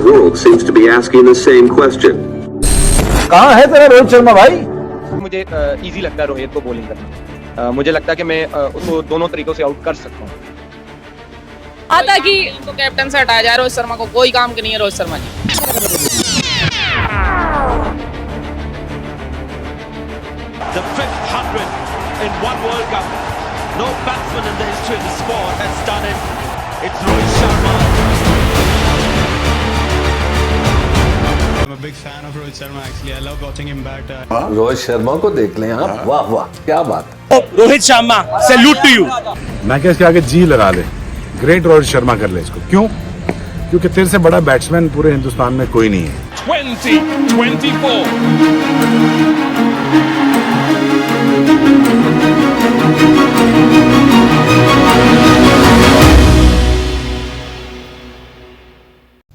world seems to be asking the same question. कहाँ है तेरा रोहित शर्मा भाई? मुझे इजी लगता है रोहित को बॉलिंग करना। मुझे लगता है कि मैं उसको दोनों तरीकों से आउट कर सकता हूँ। आता कि तो कैप्टन से हटाया जाए रोहित शर्मा को, कोई काम की नहीं है Rohit Sharma ji. The 500 in one World Cup. No batsman in the history of the sport has done it. It's Rohit Sharma. I'm a big fan of Rohit Sharma actually. I love watching him bat. Rohit Sharma को देख लें आप, वाह वाह क्या बात। Rohit Sharma salute to you. मैं क्या इसके आगे जी लगा ले, ग्रेट रोहित शर्मा कर ले इसको। क्यों? क्योंकि तेरे से बड़ा बैट्समैन पूरे हिंदुस्तान में कोई नहीं है। 2024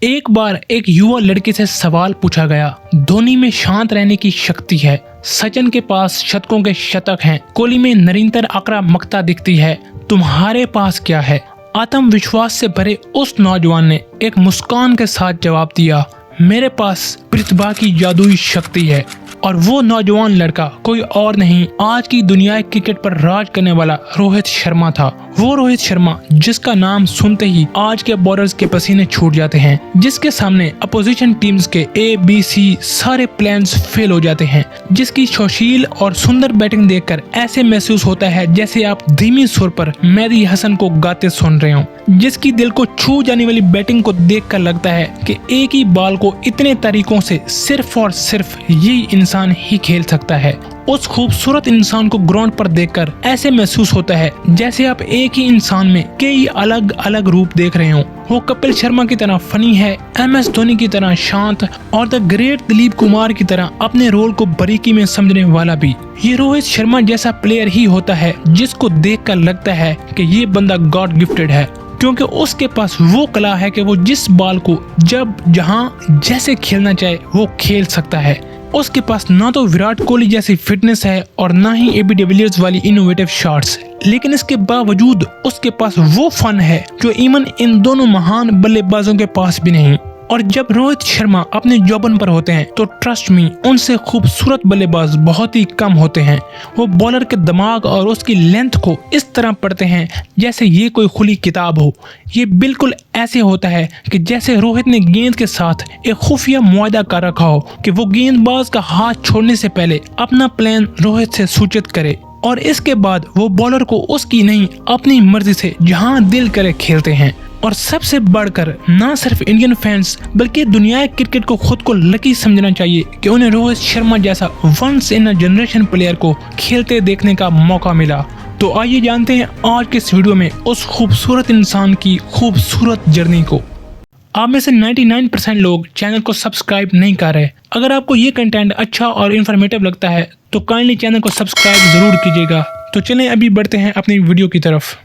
एक बार एक युवा लड़के से सवाल पूछा गया, धोनी में शांत रहने की शक्ति है, सचिन के पास शतकों के शतक हैं, कोहली में निरंतर आक्रामकता दिखती है, तुम्हारे पास क्या है? आत्मविश्वास से भरे उस नौजवान ने एक मुस्कान के साथ जवाब दिया, मेरे पास प्रतिभा की जादुई शक्ति है। और वो नौजवान लड़का कोई और नहीं, आज की दुनिया क्रिकेट पर राज करने वाला रोहित शर्मा था। वो रोहित शर्मा जिसका नाम सुनते ही आज के बॉलर्स के पसीने छूट जाते हैं, जिसके सामने अपोजिशन टीम्स के ABC सारे प्लान्स फेल हो जाते हैं, जिसकी सुशील और सुंदर बैटिंग देखकर ऐसे महसूस होता है जैसे आप धीमी सुर पर मेहदी हसन को गाते सुन रहे हो, जिसकी दिल को छू जाने वाली बैटिंग को देखकर लगता है कि एक ही बॉल को इतने तरीकों से सिर्फ और सिर्फ यही इंसान ही खेल सकता है। उस खूबसूरत इंसान को ग्राउंड पर देखकर ऐसे महसूस होता है जैसे आप एक ही इंसान में कई अलग अलग रूप देख रहे हो। वो कपिल शर्मा की तरह फनी है, MS धोनी की तरह शांत और द ग्रेट दिलीप कुमार की तरह अपने रोल को बारीकी में समझने वाला भी। ये रोहित शर्मा जैसा प्लेयर ही होता है जिसको देखकर लगता है कि ये बंदा गॉड गिफ्टेड है, क्योंकि उसके पास वो कला है कि वो जिस बॉल को जब जहां जैसे खेलना चाहे वो खेल सकता है। उसके पास ना तो विराट कोहली जैसी फिटनेस है और ना ही AB डिविलियर्स वाली इनोवेटिव शॉट्स, लेकिन इसके बावजूद उसके पास वो फन है जो इवन इन दोनों महान बल्लेबाजों के पास भी नहीं। और जब रोहित शर्मा अपने जौबन पर होते हैं तो ट्रस्ट मी, उनसे खूबसूरत बल्लेबाज बहुत ही कम होते हैं। वो बॉलर के दिमाग और उसकी लेंथ को इस तरह पढ़ते हैं जैसे ये कोई खुली किताब हो। ये बिल्कुल ऐसे होता है कि जैसे रोहित ने गेंद के साथ एक खुफिया मुआहदा कर रखा हो कि वो गेंदबाज का हाथ छोड़ने से पहले अपना प्लान रोहित से सूचित करे और इसके बाद वो बॉलर को उसकी नहीं अपनी मर्जी से जहां दिल करे खेलते हैं। और सबसे बढ़कर ना सिर्फ इंडियन फैंस बल्कि दुनिया क्रिकेट को खुद को लकी समझना चाहिए कि उन्हें रोहित शर्मा जैसा once in a generation player को खेलते देखने का मौका मिला। तो आइए जानते हैं आज के इस वीडियो में उस खूबसूरत इंसान की खूबसूरत जर्नी को। आप में से 99% लोग चैनल को सब्सक्राइब नहीं कर रहे। अगर आपको ये कंटेंट अच्छा और इन्फॉर्मेटिव लगता है तो काइंडली चैनल को सब्सक्राइब जरूर कीजिएगा। तो चलें अभी बढ़ते हैं अपनी वीडियो की तरफ।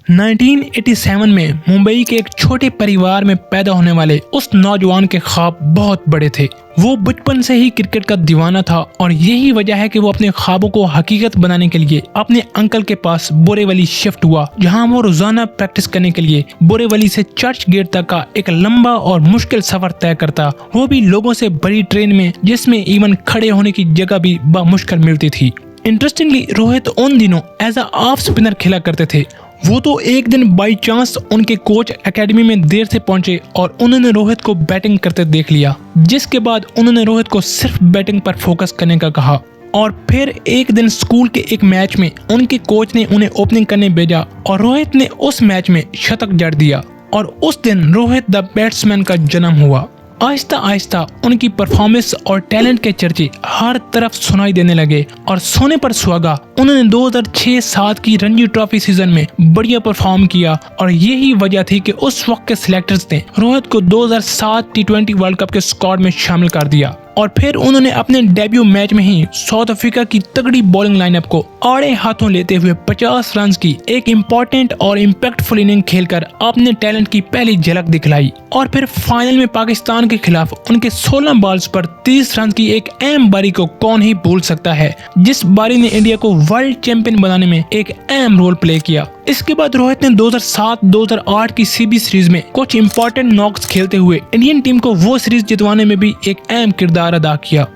1987 में मुंबई के एक छोटे परिवार में पैदा होने वाले उस नौजवान के ख्वाब बहुत बड़े थे। वो बचपन से ही क्रिकेट का दीवाना था और यही वजह है कि वो अपने ख्वाबों को हकीकत बनाने के लिए अपने अंकल के पास बोरीवली शिफ्ट हुआ, जहां वो रोजाना प्रैक्टिस करने के लिए बोरीवली से चर्च गेट तक का एक लंबा और मुश्किल सफर तय करता, वो भी लोगों से भरी ट्रेन में जिसमें इवन खड़े होने की जगह भी मुश्किल मिलती थी। इंटरेस्टिंगली रोहित उन दिनों एज अ ऑफ स्पिनर खेला करते थे। वो तो एक दिन बाई चांस उनके कोच एकेडमी में देर से पहुंचे और उन्होंने रोहित को बैटिंग करते देख लिया, जिसके बाद उन्होंने रोहित को सिर्फ बैटिंग पर फोकस करने का कहा। और फिर एक दिन स्कूल के एक मैच में उनके कोच ने उन्हें ओपनिंग करने भेजा और रोहित ने उस मैच में शतक जड़ दिया और उस दिन रोहित द बैट्समैन का जन्म हुआ। आहिस्ता आहिस्ता उनकी परफॉर्मेंस और टैलेंट के चर्चे हर तरफ सुनाई देने लगे और सोने पर सुहागा उन्होंने 2006-07 की रणजी ट्रॉफी सीजन में बढ़िया परफॉर्म किया और यही वजह थी कि उस वक्त के सिलेक्टर्स ने रोहित को 2007 T20 वर्ल्ड कप के स्क्वाड में शामिल कर दिया। और फिर उन्होंने अपने डेब्यू मैच में ही साउथ अफ्रीका की तगड़ी बॉलिंग लाइनअप को आड़े हाथों लेते हुए 50 रन की एक इम्पोर्टेंट और इम्पैक्टफुल इनिंग खेलकर अपने टैलेंट की पहली झलक दिखलाई। और फिर फाइनल में पाकिस्तान के खिलाफ उनके 16 बॉल्स पर 30 रन की एक अहम बारी को कौन ही भूल सकता है, जिस बारी ने इंडिया को वर्ल्ड चैंपियन बनाने में एक अहम रोल प्ले किया। इसके बाद रोहित ने 2007-2008 की सीबी सीरीज में कुछ इंपॉर्टेंट नॉक्स खेलते हुए इंडियन टीम को वो सीरीज जितवाने में भी एक अहम किरदार अदा किया।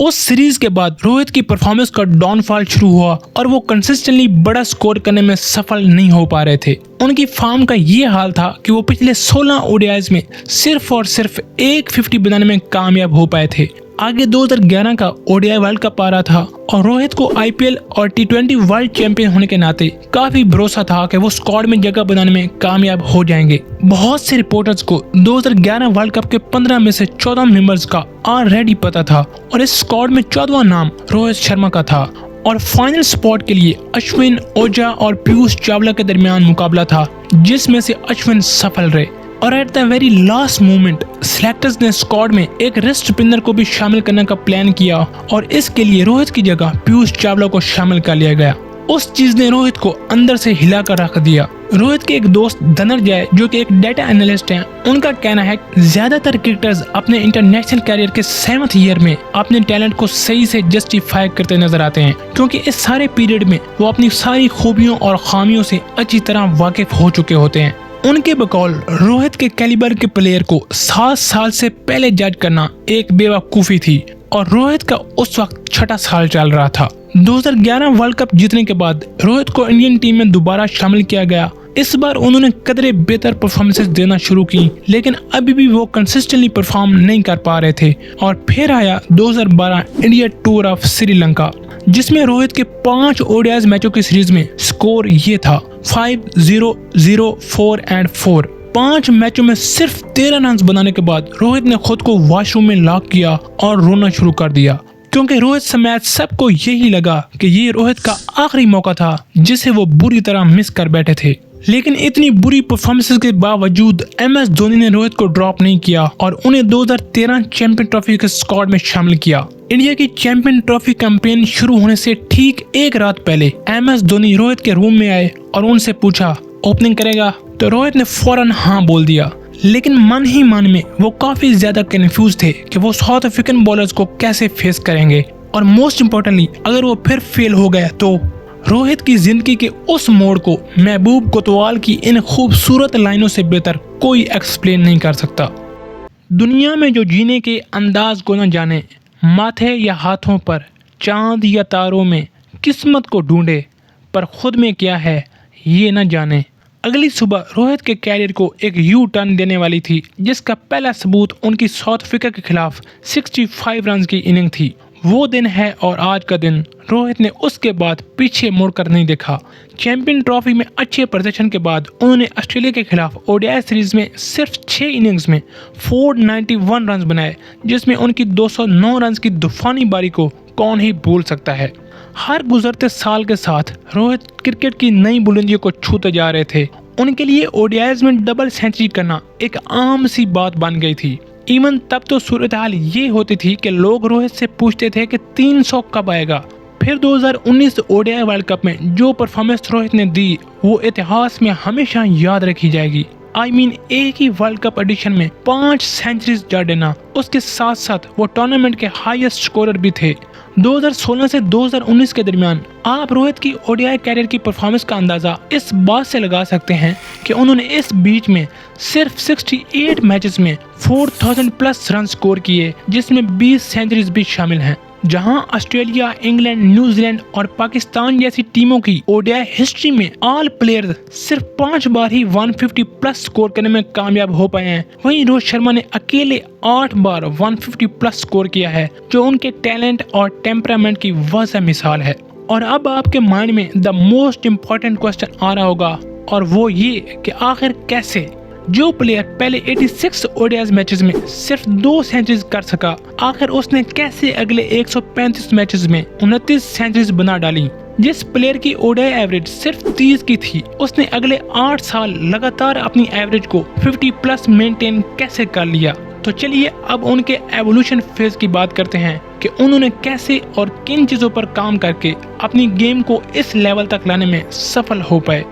उस सीरीज के बाद रोहित की परफॉर्मेंस का डाउनफॉल शुरू हुआ और वो कंसिस्टेंटली बड़ा स्कोर करने में सफल नहीं हो पा रहे थे। उनकी फॉर्म का ये हाल था कि वो पिछले 16 ओडीआईज में सिर्फ और सिर्फ एक 50 बनाने में कामयाब हो पाए थे। आगे 2011 का ओडीआई वर्ल्ड कप आ रहा था और रोहित को आईपीएल और टी20 वर्ल्ड चैंपियन होने के नाते काफी भरोसा था कि वो स्क्वाड में जगह बनाने में कामयाब हो जाएंगे। बहुत से रिपोर्टर्स को 2011 वर्ल्ड कप के 15 में से 14 मेंबर्स का ऑलरेडी पता था और इस स्क्वाड में 14वां नाम रोहित शर्मा का था और फाइनल स्पॉट के लिए अश्विन, ओझा और पीयूष चावला के दरमियान मुकाबला था, जिसमें से अश्विन सफल रहे और at the very last moment selectors ने स्क्वाड में एक रिस्ट स्पिनर को भी शामिल करने का प्लान किया और इसके लिए रोहित की जगह पीयूष चावला को शामिल कर लिया गया। उस चीज ने रोहित को अंदर से हिला कर रख दिया। रोहित के एक दोस्त धनंजय जो कि एक डेटा एनालिस्ट हैं, उनका कहना है कि ज्यादातर क्रिकेटर्स अपने इंटरनेशनल कैरियर के 7th ईयर में अपने टैलेंट को सही से जस्टिफाई करते नजर आते हैं, क्योंकि इस सारे पीरियड में वो अपनी सारी खूबियों और खामियों से अच्छी तरह वाकिफ हो चुके होते हैं। उनके बकौल रोहित के कैलिबर के प्लेयर को 7 साल से पहले जज करना एक बेवकूफी थी और रोहित का उस वक्त 6ठा साल चल रहा था। 2011 वर्ल्ड कप जीतने के बाद रोहित को इंडियन टीम में दोबारा शामिल किया गया। इस बार उन्होंने कदरे बेहतर परफॉर्मेंसेस देना शुरू की, लेकिन अभी भी वो कंसिस्टेंटली परफॉर्म नहीं कर पा रहे थे और फिर आया 2012 इंडिया टूर ऑफ श्रीलंका, जिसमें रोहित के 5 ओडीआई मैचों की सीरीज में स्कोर ये था 5-0, 0, 4 and 4। 5 मैचों में सिर्फ 13 रन बनाने के बाद रोहित ने खुद को वॉशरूम में लॉक किया और रोना शुरू कर दिया, क्योंकि रोहित समेत सबको यही लगा कि ये रोहित का आखिरी मौका था जिसे वो बुरी तरह मिस कर बैठे थे। लेकिन इतनी बुरी परफॉर्मेंसेस के बावजूद MS धोनी ने रोहित को ड्रॉप नहीं किया और उन्हें 2013 चैंपियन ट्रॉफी के स्क्वाड में शामिल किया। इंडिया की चैंपियन ट्रॉफी कैंपेन शुरू होने से ठीक एक रात पहले MS धोनी रोहित के रूम में आए और उनसे पूछा ओपनिंग करेगा, तो रोहित ने फौरन हाँ बोल दिया। लेकिन मन ही मन में वो काफी ज्यादा कंफ्यूज थे कि वो साउथ अफ्रीकन बॉलर्स को कैसे फेस करेंगे और मोस्ट इम्पोर्टेंटली अगर वो फिर फेल हो गया तो। रोहित की जिंदगी के उस मोड़ को महबूब कोतवाल की इन खूबसूरत लाइनों से बेहतर कोई एक्सप्लेन नहीं कर सकता। दुनिया में जो जीने के अंदाज को न जाने, माथे या हाथों पर, चांद या तारों में किस्मत को ढूंढे, पर खुद में क्या है ये न जाने। अगली सुबह रोहित के कैरियर को एक यू टर्न देने वाली थी, जिसका पहला सबूत उनकी साउथ अफ्रीका के खिलाफ 65 रन की इनिंग थी। वो दिन है और आज का दिन रोहित ने उसके बाद पीछे मुड़कर नहीं देखा। चैंपियन ट्रॉफी में अच्छे प्रदर्शन के बाद उन्होंने ऑस्ट्रेलिया के खिलाफ ओडीआई सीरीज में सिर्फ 6 इनिंग्स में 491 रन बनाए, जिसमें उनकी 209 रन की तूफानी बारी को कौन ही भूल सकता है। हर गुजरते साल के साथ रोहित क्रिकेट की नई बुलंदियों को छूते जा रहे थे। उनके लिए ओडीआईज में डबल सेंचुरी करना एक आम सी बात बन गई थी। इवन तब तो सूरत हाल ये होती थी कि लोग रोहित से पूछते थे कि 300 कब आएगा। फिर 2019 ओडीआई वर्ल्ड कप में जो परफॉर्मेंस रोहित ने दी वो इतिहास में हमेशा याद रखी जाएगी। एक ही वर्ल्ड कप एडिशन में 5 सेंचुरीज जड़ देना, उसके साथ साथ वो टूर्नामेंट के हाईएस्ट स्कोरर भी थे। 2016 से 2019 के दरमियान आप रोहित की ओडीआई कैरियर की परफॉर्मेंस का अंदाजा इस बात से लगा सकते हैं कि उन्होंने इस बीच में सिर्फ 68 मैचेस में 4000 प्लस रन स्कोर किए, जिसमें 20 सेंचुरीज भी शामिल हैं। जहां ऑस्ट्रेलिया, इंग्लैंड, न्यूजीलैंड और पाकिस्तान जैसी टीमों की ओडीआई हिस्ट्री में ऑल प्लेयर्स सिर्फ 5 बार ही 150 प्लस स्कोर करने में कामयाब हो पाए हैं, वहीं रोहित शर्मा ने अकेले 8 बार 150 प्लस स्कोर किया है, जो उनके टैलेंट और टेम्परामेंट की वाज़ह मिसाल है। और अब आपके माइंड में द मोस्ट इम्पोर्टेंट क्वेश्चन आ रहा होगा, और वो ये कि आखिर कैसे जो प्लेयर पहले 86 ओडीआई मैचेस में सिर्फ 2 सेंचुरीज कर सका, आखिर उसने कैसे अगले 135 मैचेस में 29 सेंचुरीज बना डाली। जिस प्लेयर की ओडीआई एवरेज सिर्फ 30 की थी, उसने अगले 8 साल लगातार अपनी एवरेज को 50 प्लस मेंटेन कैसे कर लिया। तो चलिए अब उनके एवोल्यूशन फेज की बात करते हैं कि उन्होंने कैसे और किन चीजों पर काम करके अपनी गेम को इस लेवल तक लाने में सफल हो पाए।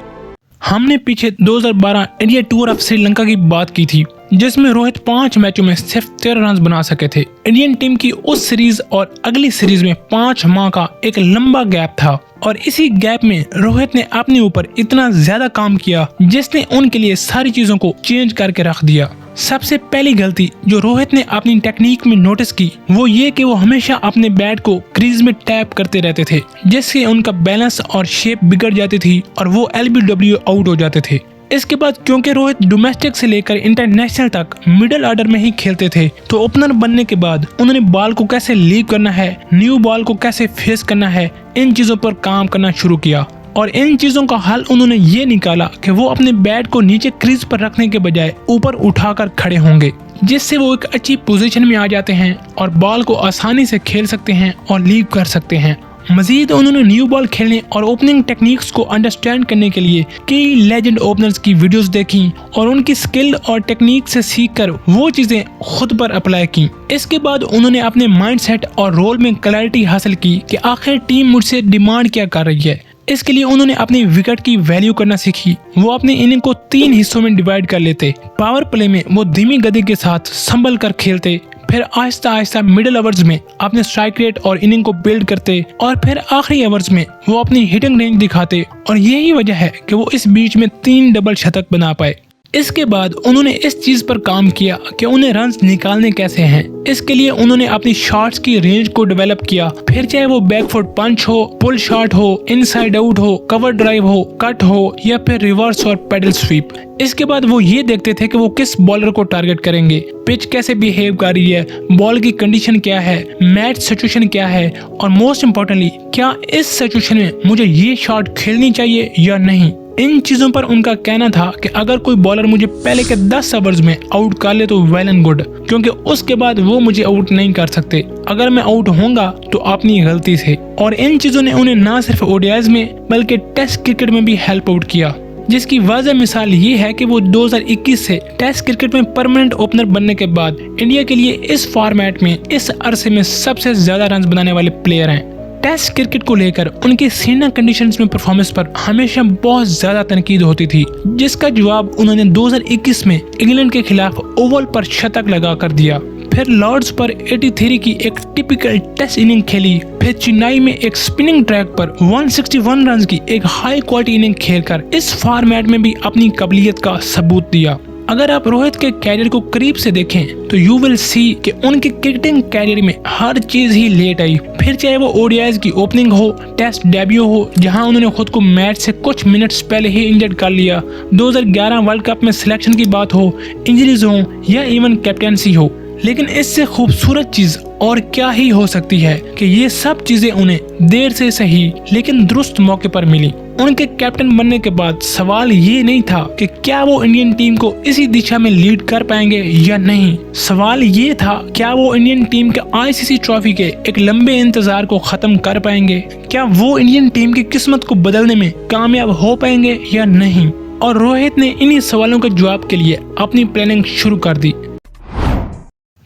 हमने पीछे 2012 इंडिया टूर ऑफ श्रीलंका की बात की थी। जिसमें रोहित 5 मैचों में सिर्फ 13 रन बना सके थे। इंडियन टीम की उस सीरीज और अगली सीरीज में 5 माह का एक लंबा गैप था और इसी गैप में रोहित ने अपने ऊपर इतना ज्यादा काम किया जिसने उनके लिए सारी चीजों को चेंज करके रख दिया। सबसे पहली गलती जो रोहित ने अपनी टेक्निक में नोटिस की वो ये कि वो हमेशा अपने बैट को क्रीज में टैप करते रहते थे, जिससे उनका बैलेंस और शेप बिगड़ जाती थी और वो LBW आउट हो जाते थे। इसके बाद क्योंकि रोहित डोमेस्टिक से लेकर इंटरनेशनल तक मिडिल ऑर्डर में ही खेलते थे, तो ओपनर बनने के बाद उन्होंने बॉल को कैसे लीव करना है, न्यू बॉल को कैसे फेस करना है, इन चीजों पर काम करना शुरू किया। और इन चीजों का हल उन्होंने ये निकाला कि वो अपने बैट को नीचे क्रीज पर रखने के बजाय ऊपर उठाकर खड़े होंगे, जिससे वो एक अच्छी पोजीशन में आ जाते हैं और बॉल को आसानी से खेल सकते हैं और लीव कर सकते हैं। मजीद उन्होंने न्यू बॉल खेलने और ओपनिंग टेक्निक्स को अंडरस्टैंड करने के लिए कई लेजेंड ओपनर्स की वीडियोस देखी और उनकी स्किल और टेक्निक से सीखकर वो चीजें खुद पर अप्लाई की। इसके बाद उन्होंने अपने माइंडसेट और रोल में क्लैरिटी हासिल की कि आखिर टीम मुझसे डिमांड क्या कर रही है। इसके लिए उन्होंने अपनी विकेट की वैल्यू करना सीखी। वो अपने इनिंग को 3 हिस्सों में डिवाइड कर लेते। पावर प्ले में वो धीमी गति के साथ संभल कर खेलते, फिर आहिस्ता आहिस्ता मिडिल ओवर्स में अपने स्ट्राइक रेट और इनिंग को बिल्ड करते और फिर आखिरी ओवर्स में वो अपनी हिटिंग रेंज दिखाते और यही वजह है कि वो इस बीच में 3 डबल शतक बना पाए। इसके बाद उन्होंने इस चीज पर काम किया कि उन्हें रन्स निकालने कैसे हैं। इसके लिए उन्होंने अपनी शॉट्स की रेंज को डेवलप किया, फिर चाहे वो बैकफुट पंच हो, पुल शॉट हो, इनसाइड आउट हो, कवर ड्राइव हो, कट हो या फिर रिवर्स और पेडल स्वीप। इसके बाद वो ये देखते थे कि वो किस बॉलर को टारगेट करेंगे, पिच कैसे बिहेव कर रही है, बॉल की कंडीशन क्या है, मैच सिचुएशन क्या है और मोस्ट इम्पोर्टेंटली क्या इस सिचुएशन में मुझे ये शॉट खेलनी चाहिए या नहीं। इन चीजों पर उनका कहना था कि अगर कोई बॉलर मुझे पहले के 10 ओवर्स में आउट कर ले तो वेल एंड गुड, क्योंकि उसके बाद वो मुझे आउट नहीं कर सकते। अगर मैं आउट होऊंगा तो अपनी गलती से। और इन चीजों ने उन्हें न सिर्फ ओडीआईज में बल्कि टेस्ट क्रिकेट में भी हेल्प आउट किया, जिसकी वाज़ह मिसाल ये है कि वो 2021 से टेस्ट क्रिकेट में परमानेंट ओपनर बनने के बाद इंडिया के लिए इस फॉर्मेट में इस अरसे में सबसे ज्यादा रन बनाने वाले प्लेयर हैं। टेस्ट क्रिकेट को लेकर उनकी सीनियर कंडीशंस में परफॉर्मेंस पर हमेशा बहुत ज्यादा तनकीद होती थी, जिसका जवाब उन्होंने 2021 में इंग्लैंड के खिलाफ ओवल पर शतक लगा कर दिया। फिर लॉर्ड्स पर 83 की एक टिपिकल टेस्ट इनिंग खेली, फिर चेन्नई में एक स्पिनिंग ट्रैक पर 161 रन की एक हाई क्वालिटी इनिंग खेलकर इस फॉर्मेट में भी अपनी काबिलियत का सबूत दिया। अगर आप रोहित के कैरियर को करीब से देखें तो यू विल सी कि उनके क्रिकेटिंग कैरियर में हर चीज ही लेट आई, फिर चाहे वो ओडीआईज की ओपनिंग हो, टेस्ट डेब्यू हो जहां उन्होंने खुद को मैच से कुछ मिनट्स पहले ही इंजर्ड कर लिया, 2011 वर्ल्ड कप में सिलेक्शन की बात हो, इंजरीज हो या इवन कैप्टेंसी हो। लेकिन इससे खूबसूरत चीज और क्या ही हो सकती है कि ये सब चीजें उन्हें देर से सही लेकिन दुरुस्त मौके पर मिली। उनके कैप्टन बनने के बाद सवाल ये नहीं था कि क्या वो इंडियन टीम को इसी दिशा में लीड कर पाएंगे या नहीं। सवाल ये था क्या वो इंडियन टीम के आईसीसी ट्रॉफी के एक लंबे इंतजार को खत्म कर पाएंगे, क्या वो इंडियन टीम की किस्मत को बदलने में कामयाब हो पाएंगे या नहीं। और रोहित ने इन्हीं सवालों के जवाब के लिए अपनी प्लानिंग शुरू कर दी।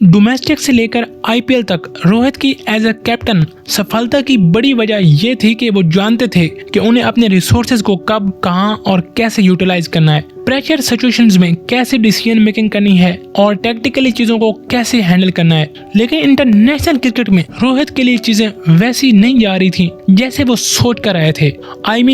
डोमेस्टिक से लेकर आईपीएल तक रोहित की एज अ कैप्टन सफलता की बड़ी वजह ये थी कि वो जानते थे कि उन्हें अपने रिसोर्सेज को कब, कहां और कैसे यूटिलाइज करना है, प्रेशर सिचुएशंस में कैसे डिसीजन मेकिंग करनी है और टैक्टिकली चीजों को कैसे हैंडल करना है। लेकिन इंटरनेशनल क्रिकेट में रोहित के लिए चीजें वैसी नहीं जा रही थी जैसे वो सोच कर आए थे।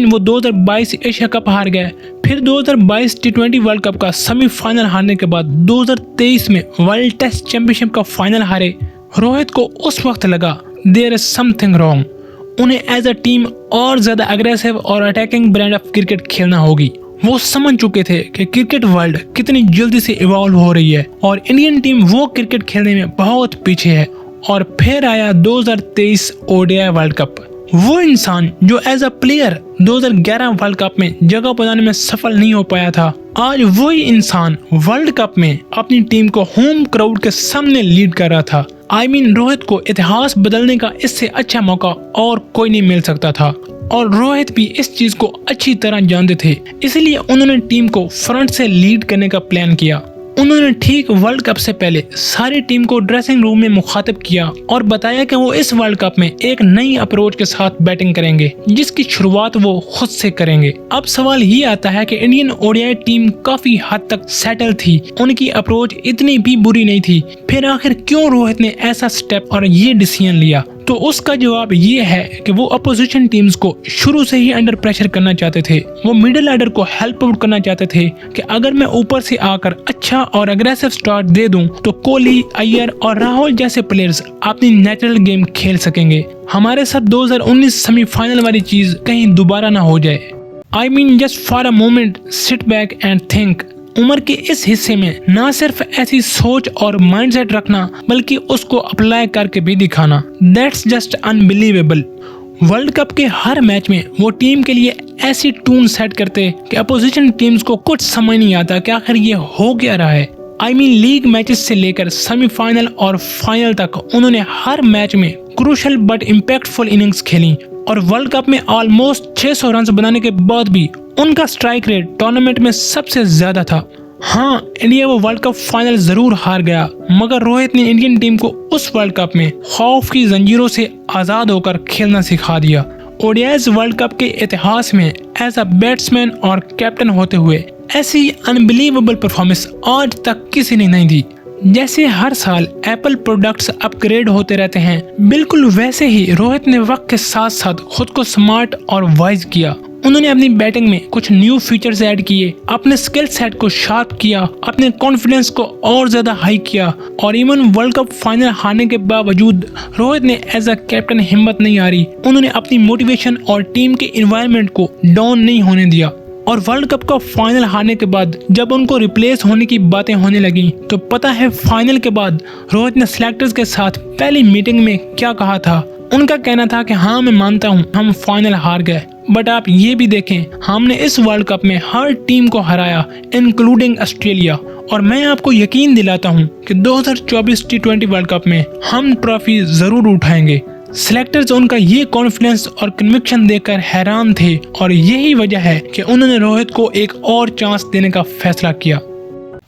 वो 2022 एशिया कप हार गए, फिर 2022 T20 वर्ल्ड कप का सेमीफाइनल हारने के बाद 2023 में वर्ल्ड टेस्ट चैंपियनशिप का फाइनल हारे। रोहित को उस वक्त लगा देयर इज समथिंग रॉन्ग। उन्हें एज अ टीम और ज्यादा अग्रेसिव और अटैकिंग ब्रांड ऑफ क्रिकेट खेलना होगी। वो समझ चुके थे कि क्रिकेट वर्ल्ड कितनी जल्दी से इवॉल्व हो रही है और इंडियन टीम वो क्रिकेट खेलने में बहुत पीछे है। और फिर आया 2023 ओडीआई वर्ल्ड कप। वो इंसान जो as a player 2011 world cup में जगह बनाने में सफल नहीं हो पाया था, आज वही इंसान वर्ल्ड कप में अपनी टीम को होम क्राउड के सामने लीड कर रहा था। रोहित को इतिहास बदलने का इससे अच्छा मौका और कोई नहीं मिल सकता था और रोहित भी इस चीज को अच्छी तरह जानते थे। इसलिए उन्होंने टीम को फ्रंट से लीड करने का प्लान किया। उन्होंने ठीक वर्ल्ड कप से पहले सारी टीम को ड्रेसिंग रूम में मुखातिब किया और बताया कि वो इस वर्ल्ड कप में एक नई अप्रोच के साथ बैटिंग करेंगे, जिसकी शुरुआत वो खुद से करेंगे। अब सवाल ये आता है कि इंडियन ओडीआई टीम काफी हद तक सेटल थी, उनकी अप्रोच इतनी भी बुरी नहीं थी, फिर आखिर क्यों रोहित ने ऐसा स्टेप और ये डिसीजन लिया? तो उसका जवाब ये है कि वो अपोजिशन टीम्स को शुरू से ही अंडर प्रेशर करना चाहते थे। वो मिडिल ऑर्डर को हेल्प आउट करना चाहते थे कि अगर मैं ऊपर से आकर अच्छा और अग्रेसिव स्टार्ट दे दूं तो कोहली, अय्यर और राहुल जैसे प्लेयर्स अपनी नेचुरल गेम खेल सकेंगे। हमारे साथ 2019 सेमीफाइनल वाली चीज कहीं दोबारा ना हो जाए। I mean just for a moment sit back and think। उम्र के इस हिस्से में ना सिर्फ ऐसी सोच और माइंडसेट रखना बल्कि उसको अप्लाई करके भी दिखाना, that's just unbelievable. World cup के हर मैच में वो टीम के लिए ऐसी टून सेट करते कि अपोजिशन टीम्स को कुछ समझ नहीं आता कि आखिर ये हो क्या रहा है। I mean लीग मैचेस से लेकर सेमीफाइनल और फाइनल तक उन्होंने हर मैच में क्रूशल बट इम्पैक्टफुल इनिंग्स खेली और वर्ल्ड कप में ऑलमोस्ट 600 रन बनाने के बाद भी उनका स्ट्राइक रेट टूर्नामेंट में सबसे ज्यादा था। हाँ, इंडिया वो वर्ल्ड कप फाइनल जरूर हार गया, मगर रोहित ने इंडियन टीम को उस वर्ल्ड कप में खौफ की जंजीरों से आजाद होकर खेलना सिखा दिया। ओडीआई वर्ल्ड कप के इतिहास में एज अ बैट्समैन और कैप्टन होते हुए ऐसी अनबिलीवेबल परफॉर्मेंस आज तक किसी ने नहीं दी। जैसे हर साल एप्पल प्रोडक्ट्स अपग्रेड होते रहते हैं, बिल्कुल वैसे ही रोहित ने वक्त के साथ साथ खुद को स्मार्ट और वाइज किया। उन्होंने अपनी बैटिंग में कुछ न्यू फीचर्स ऐड किए, अपने स्किल सेट को शार्प किया, अपने कॉन्फिडेंस को और ज्यादा हाई किया और इवन वर्ल्ड कप फाइनल हारने के बावजूद रोहित ने एज अ कैप्टन हिम्मत नहीं हारी। उन्होंने अपनी मोटिवेशन और टीम के एनवायरनमेंट को डाउन नहीं होने दिया। और वर्ल्ड कप का फाइनल हारने के बाद जब उनको रिप्लेस होने की बातें होने लगी तो पता है फाइनल के बाद रोहित ने सिलेक्टर्स के साथ पहली मीटिंग में क्या कहा था। उनका कहना था कि हाँ, मैं मानता हूँ हम फाइनल हार गए, बट आप ये भी देखें हमने इस वर्ल्ड कप में हर टीम को हराया इंक्लूडिंग ऑस्ट्रेलिया, और मैं आपको यकीन दिलाता हूँ कि 2024 T20 वर्ल्ड कप में हम ट्रॉफी जरूर उठाएंगे। सिलेक्टर्स उनका ये कॉन्फिडेंस और कन्विक्शन देखकर हैरान थे और यही वजह है कि उन्होंने रोहित को एक और चांस देने का फैसला किया।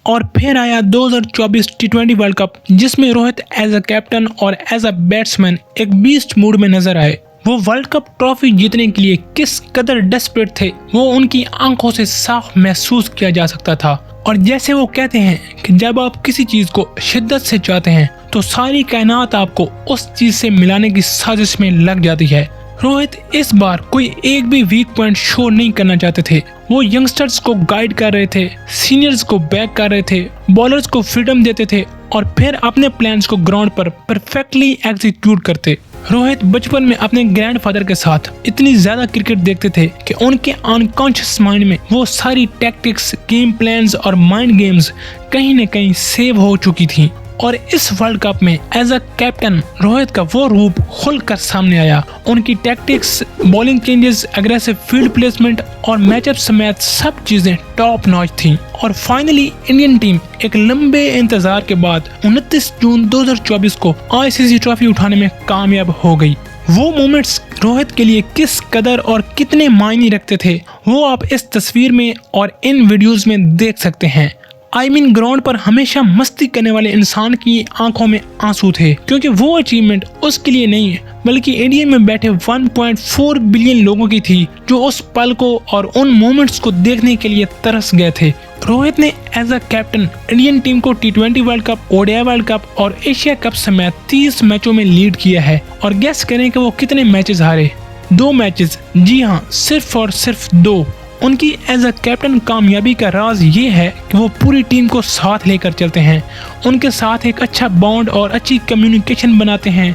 और फिर आया 2024 T20 वर्ल्ड कप, जिसमें रोहित एज अ कैप्टन और एज अ बैट्समैन एक बीस्ट मूड में नजर आए। वो वर्ल्ड कप ट्रॉफी जीतने के लिए किस कदर डेस्परेट थे वो उनकी आंखों से साफ महसूस किया जा सकता था। और जैसे वो कहते हैं कि जब आप किसी चीज को शिद्दत से चाहते हैं तो सारी कायनात आपको उस चीज से मिलाने की साजिश में लग जाती है। रोहित इस बार कोई एक भी वीक पॉइंट शो नहीं करना चाहते थे। वो यंगस्टर्स को गाइड कर रहे थे, सीनियर्स को बैक कर रहे थे, बॉलर्स को फ्रीडम देते थे और फिर अपने प्लान्स को ग्राउंड पर परफेक्टली एग्जीक्यूट करते। रोहित बचपन में अपने ग्रैंडफादर के साथ इतनी ज्यादा क्रिकेट देखते थे कि उनके अनकॉन्शियस माइंड में वो सारी टैक्टिक्स, गेम प्लान्स और माइंड गेम्स कहीं न कहीं सेव हो चुकी थी। और इस वर्ल्ड कप में एज अ कैप्टन रोहित का वो रूप खुलकर सामने आया। उनकी tactics, bowling changes, aggressive field placement और मैचअप समेत सब चीजें टॉप नॉच थी। और फाइनली इंडियन टीम एक लंबे इंतजार के बाद 29 जून 2024 को आईसीसी ट्रॉफी उठाने में कामयाब हो गई। वो मोमेंट्स रोहित के लिए किस कदर और कितने मायने रखते थे वो आप इस तस्वीर में और इन वीडियोस में देख सकते हैं। ग्राउंड पर हमेशा मस्ती करने वाले इंसान की आंखों में आंसू थे, क्योंकि वो अचीवमेंट उसके लिए नहीं बल्कि इंडिया में बैठे 1.4 बिलियन लोगों की थी जो उस पल को और उन मोमेंट्स को देखने के लिए तरस गए थे। रोहित ने as a captain Indian team को T20 world cup, ODI world cup और एशिया कप समेत 30 मैचों में लीड किया है। और गेस करें कि वो कितने मैचेस हारे? 2 मैचेस। जी हाँ, सिर्फ और सिर्फ 2। उनकी एज अ कैप्टन कामयाबी का राज ये है कि वो पूरी टीम को साथ लेकर चलते हैं, उनके साथ एक अच्छा बॉन्ड और अच्छी कम्युनिकेशन बनाते हैं,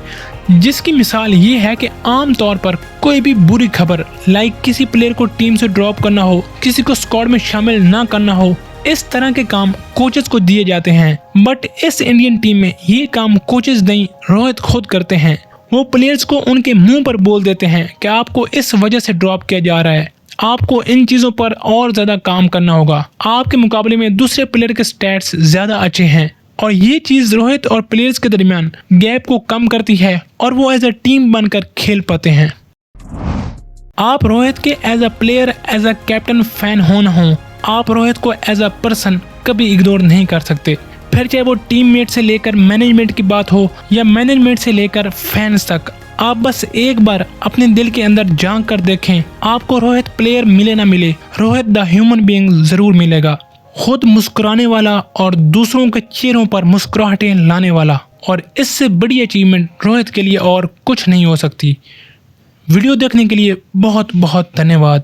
जिसकी मिसाल ये है कि आम तौर पर कोई भी बुरी खबर लाइक किसी प्लेयर को टीम से ड्रॉप करना हो, किसी को स्क्वाड में शामिल ना करना हो, इस तरह के काम कोचेस को दिए जाते हैं। बट इस इंडियन टीम में ये काम कोचेस नहीं, रोहित खुद करते हैं। वो प्लेयर्स को उनके मुंह पर बोल देते हैं कि आपको इस वजह से ड्रॉप किया जा रहा है, आपको इन चीजों पर और ज्यादा काम करना होगा, आपके मुकाबले में दूसरे प्लेयर के स्टैट्स ज्यादा अच्छे हैं। और ये चीज रोहित और प्लेयर्स के दरमियान गैप को कम करती है और वो एज अ टीम बनकर खेल पाते हैं। आप रोहित के as a player, as a captain fan हो न हो, आप रोहित को एज अ पर्सन कभी इग्नोर नहीं कर सकते। फिर चाहे वो टीममेट से लेकर मैनेजमेंट की बात हो या मैनेजमेंट से लेकर फैंस तक, आप बस एक बार अपने दिल के अंदर झांक कर देखें, आपको रोहित प्लेयर मिले ना मिले, रोहित द ह्यूमन बीइंग जरूर मिलेगा। खुद मुस्कुराने वाला और दूसरों के चेहरों पर मुस्कुराहटें लाने वाला, और इससे बड़ी अचीवमेंट रोहित के लिए और कुछ नहीं हो सकती। वीडियो देखने के लिए बहुत बहुत धन्यवाद।